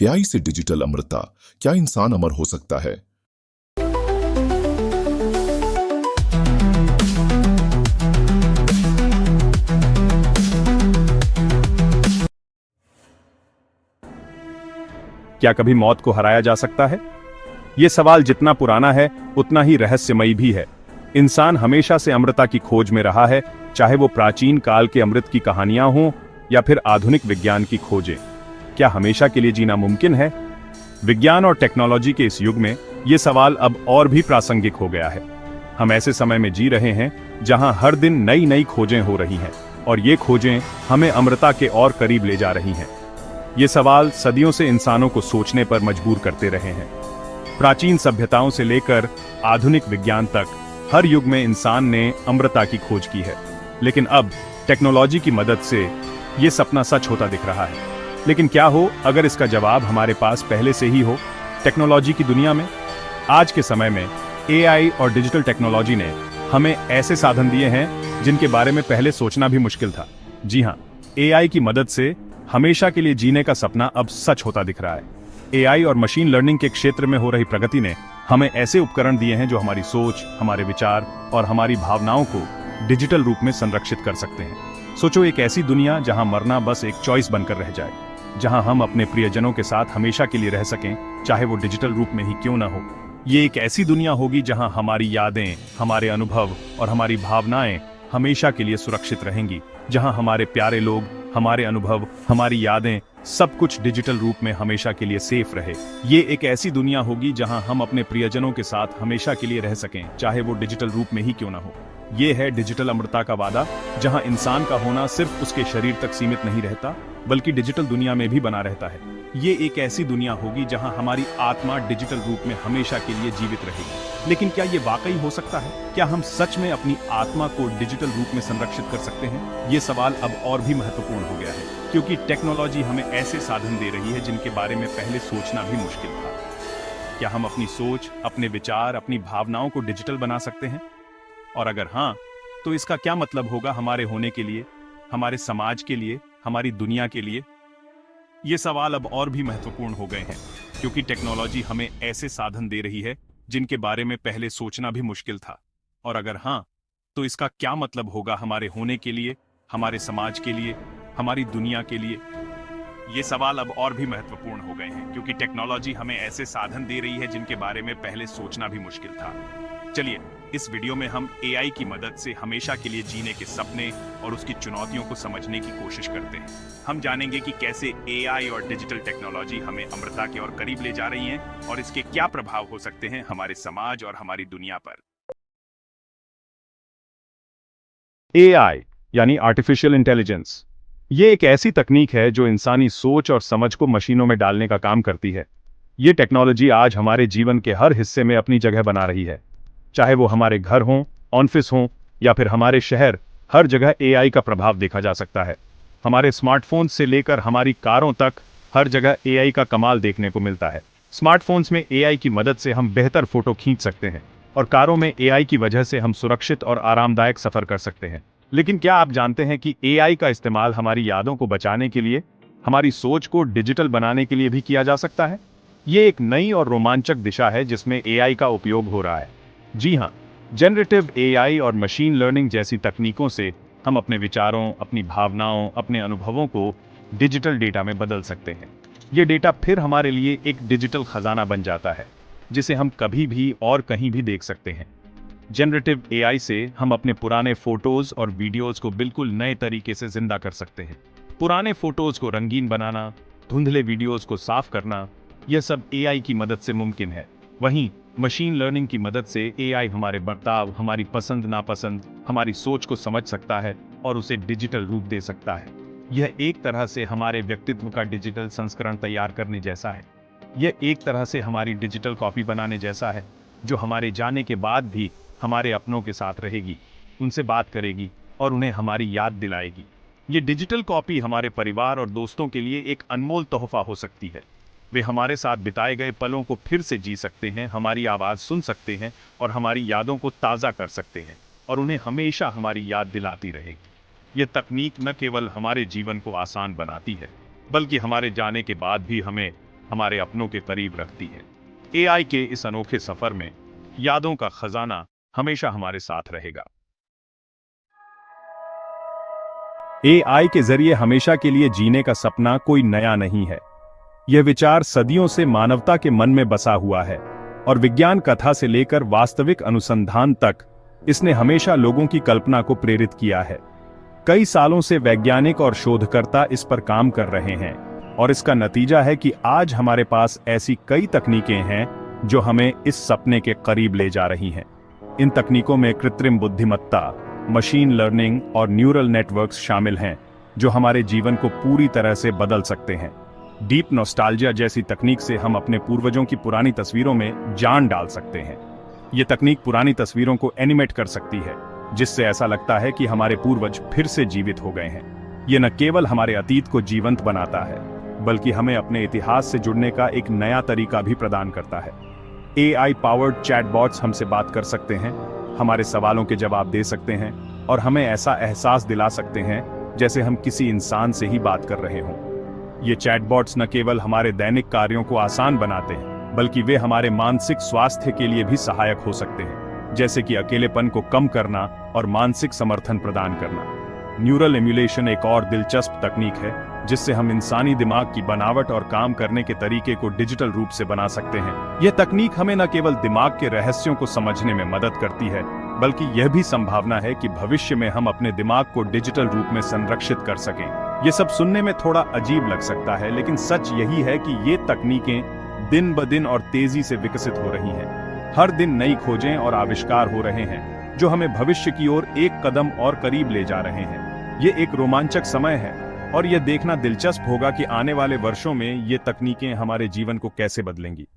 AI से digital अमरता, क्या इंसान अमर हो सकता है? क्या कभी मौत को हराया जा सकता है? ये सवाल जितना पुराना है उतना ही रहस्यमयी भी है। इंसान हमेशा से अमरता की खोज में रहा है, चाहे वो प्राचीन काल के अमृत की कहानियां हों या फिर आधुनिक विज्ञान की खोजें। क्या हमेशा के लिए जीना मुमकिन है? विज्ञान और टेक्नोलॉजी के इस युग में ये सवाल अब और भी प्रासंगिक हो गया है। हम ऐसे समय में जी रहे हैं जहां हर दिन नई नई खोजें हो रही हैं और ये खोजें हमें अमरता के और करीब ले जा रही हैं। ये सवाल सदियों से इंसानों को सोचने पर मजबूर करते रहे हैं। प्राचीन सभ्यताओं से लेकर आधुनिक विज्ञान तक हर युग में इंसान ने अमरता की खोज की है। लेकिन अब टेक्नोलॉजी की मदद से ये सपना सच होता दिख रहा है। लेकिन क्या हो अगर इसका जवाब हमारे पास पहले से ही हो? टेक्नोलॉजी की दुनिया में आज के समय में एआई और डिजिटल टेक्नोलॉजी ने हमें ऐसे साधन दिए हैं जिनके बारे में पहले सोचना भी मुश्किल था। जी हाँ, एआई की मदद से हमेशा के लिए जीने का सपना अब सच होता दिख रहा है। एआई और मशीन लर्निंग के क्षेत्र में हो रही प्रगति ने हमें ऐसे उपकरण दिए हैं जो हमारी सोच, हमारे विचार और हमारी भावनाओं को डिजिटल रूप में संरक्षित कर सकते हैं। सोचो, एक ऐसी दुनिया जहां मरना बस एक चॉइस बनकर रह जाए, जहां हम अपने प्रियजनों के साथ हमेशा के लिए रह सकें, चाहे वो डिजिटल रूप में ही क्यों ना हो। ये एक ऐसी दुनिया होगी जहां हमारी यादें, हमारे अनुभव और हमारी भावनाएं हमेशा के लिए सुरक्षित रहेंगी, जहां हमारे प्यारे लोग, हमारे अनुभव, हमारी यादें, सब कुछ डिजिटल रूप में हमेशा के लिए सेफ रहे। ये एक ऐसी दुनिया होगी जहां हम अपने प्रियजनों के साथ हमेशा के लिए रह सकें, चाहे वो डिजिटल रूप में ही क्यों ना हो। ये है डिजिटल अमरता का वादा, जहां इंसान का होना सिर्फ उसके शरीर तक सीमित नहीं रहता, बल्कि डिजिटल दुनिया में भी बना रहता है। ये एक ऐसी दुनिया होगी जहां हमारी आत्मा डिजिटल रूप में हमेशा के लिए जीवित रहेगी। लेकिन क्या ये वाकई हो सकता है? क्या हम सच में अपनी आत्मा को डिजिटल रूप में संरक्षित कर सकते हैं? ये सवाल अब और भी महत्वपूर्ण हो गया है, क्योंकि टेक्नोलॉजी हमें ऐसे साधन दे रही है जिनके बारे में पहले सोचना भी मुश्किल था। क्या हम अपनी सोच, अपने विचार, अपनी भावनाओं को डिजिटल बना सकते हैं? और अगर हाँ, तो इसका क्या मतलब होगा हमारे होने के लिए, हमारे समाज के लिए, हमारी दुनिया के लिए? ये सवाल अब और भी महत्वपूर्ण हो गए हैं, क्योंकि टेक्नोलॉजी हमें ऐसे साधन दे रही है जिनके बारे में पहले सोचना भी मुश्किल था। और अगर हाँ, तो इसका क्या मतलब होगा हमारे होने के लिए, हमारे समाज के लिए, हमारी दुनिया के लिए? ये सवाल अब और भी महत्वपूर्ण हो गए हैं, क्योंकि टेक्नोलॉजी हमें ऐसे साधन दे रही है जिनके बारे में पहले सोचना भी मुश्किल था। चलिए, इस वीडियो में हम एआई की मदद से हमेशा के लिए जीने के सपने और उसकी चुनौतियों को समझने की कोशिश करते हैं। हम जानेंगे कि कैसे एआई और डिजिटल टेक्नोलॉजी हमें अमरता के और करीब ले जा रही हैं और इसके क्या प्रभाव हो सकते हैं हमारे समाज और हमारी दुनिया पर। एआई यानी आर्टिफिशियल इंटेलिजेंस, ये एक ऐसी तकनीक है जो इंसानी सोच और समझ को मशीनों में डालने का काम करती है। ये टेक्नोलॉजी आज हमारे जीवन के हर हिस्से में अपनी जगह बना रही है। चाहे वो हमारे घर हों, ऑफिस हों या फिर हमारे शहर, हर जगह एआई का प्रभाव देखा जा सकता है। हमारे स्मार्टफोन से लेकर हमारी कारों तक हर जगह एआई का कमाल देखने को मिलता है। स्मार्टफोन्स में एआई की मदद से हम बेहतर फोटो खींच सकते हैं और कारों में एआई की वजह से हम सुरक्षित और आरामदायक सफर कर सकते हैं। लेकिन क्या आप जानते हैं कि एआई का इस्तेमाल हमारी यादों को बचाने के लिए, हमारी सोच को डिजिटल बनाने के लिए भी किया जा सकता है? ये एक नई और रोमांचक दिशा है जिसमें एआई का उपयोग हो रहा है। जी हाँ, जनरेटिव एआई और मशीन लर्निंग जैसी तकनीकों से हम अपने विचारों, अपनी भावनाओं, अपने अनुभवों को डिजिटल डेटा में बदल सकते हैं। ये डेटा फिर हमारे लिए एक डिजिटल खजाना बन जाता है, जिसे हम कभी भी और कहीं भी देख सकते हैं। जनरेटिव एआई से हम अपने पुराने फोटोज और वीडियोज को बिल्कुल नए तरीके से जिंदा कर सकते हैं। पुराने फोटोज को रंगीन बनाना, धुंधले वीडियोज को साफ करना, यह सब एआई की मदद से मुमकिन है। वहीं मशीन लर्निंग की मदद से एआई हमारे बर्ताव, हमारी पसंद नापसंद, हमारी सोच को समझ सकता है और उसे डिजिटल रूप दे सकता है। यह एक तरह से हमारे व्यक्तित्व का डिजिटल संस्करण तैयार करने जैसा है। यह एक तरह से हमारी डिजिटल कॉपी बनाने जैसा है, जो हमारे जाने के बाद भी हमारे अपनों के साथ रहेगी, उनसे बात करेगी और उन्हें हमारी याद दिलाएगी। ये डिजिटल कॉपी हमारे परिवार और दोस्तों के लिए एक अनमोल तोहफा हो सकती है। वे हमारे साथ बिताए गए पलों को फिर से जी सकते हैं, हमारी आवाज़ सुन सकते हैं और हमारी यादों को ताज़ा कर सकते हैं, और उन्हें हमेशा हमारी याद दिलाती रहेगी। ये तकनीक न केवल हमारे जीवन को आसान बनाती है, बल्कि हमारे जाने के बाद भी हमें हमारे अपनों के करीब रखती है। एआई के इस अनोखे सफर में यादों का खजाना हमेशा हमारे साथ रहेगा। एआई के जरिए हमेशा के लिए जीने का सपना कोई नया नहीं है। यह विचार सदियों से मानवता के मन में बसा हुआ है और विज्ञान कथा से लेकर वास्तविक अनुसंधान तक इसने हमेशा लोगों की कल्पना को प्रेरित किया है। कई सालों से वैज्ञानिक और शोधकर्ता इस पर काम कर रहे हैं और इसका नतीजा है कि आज हमारे पास ऐसी कई तकनीकें हैं जो हमें इस सपने के करीब ले जा रही हैं। इन तकनीकों में कृत्रिम बुद्धिमत्ता, मशीन लर्निंग और न्यूरल नेटवर्क्स शामिल हैं जो हमारे जीवन को पूरी तरह से बदल सकते हैं। डीप नॉस्टैल्जिया जैसी तकनीक से हम अपने पूर्वजों की पुरानी तस्वीरों में जान डाल सकते हैं। ये तकनीक पुरानी तस्वीरों को एनिमेट कर सकती है, जिससे ऐसा लगता है कि हमारे पूर्वज फिर से जीवित हो गए हैं। ये न केवल हमारे अतीत को जीवंत बनाता है, बल्कि हमें अपने इतिहास से जुड़ने का एक नया तरीका भी प्रदान करता है। एआई पावर्ड चैटबॉट्स हमसे बात कर सकते हैं, हमारे सवालों के जवाब दे सकते हैं और हमें ऐसा एहसास दिला सकते हैं जैसे हम किसी इंसान से ही बात कर रहे हों। ये चैटबॉट्स न केवल हमारे दैनिक कार्यों को आसान बनाते हैं, बल्कि वे हमारे मानसिक स्वास्थ्य के लिए भी सहायक हो सकते हैं, जैसे कि अकेलेपन को कम करना और मानसिक समर्थन प्रदान करना। न्यूरल एम्यूलेशन एक और दिलचस्प तकनीक है जिससे हम इंसानी दिमाग की बनावट और काम करने के तरीके को डिजिटल रूप से बना सकते हैं। यह तकनीक हमें न केवल दिमाग के रहस्यों को समझने में मदद करती है, बल्कि यह भी संभावना है कि भविष्य में हम अपने दिमाग को डिजिटल रूप में संरक्षित कर सकें। ये सब सुनने में थोड़ा अजीब लग सकता है, लेकिन सच यही है कि ये तकनीकें दिन ब दिन और तेजी से विकसित हो रही हैं। हर दिन नई खोजें और आविष्कार हो रहे हैं जो हमें भविष्य की ओर एक कदम और करीब ले जा रहे हैं। ये एक रोमांचक समय है और यह देखना दिलचस्प होगा कि आने वाले वर्षों में ये तकनीकें हमारे जीवन को कैसे बदलेंगी।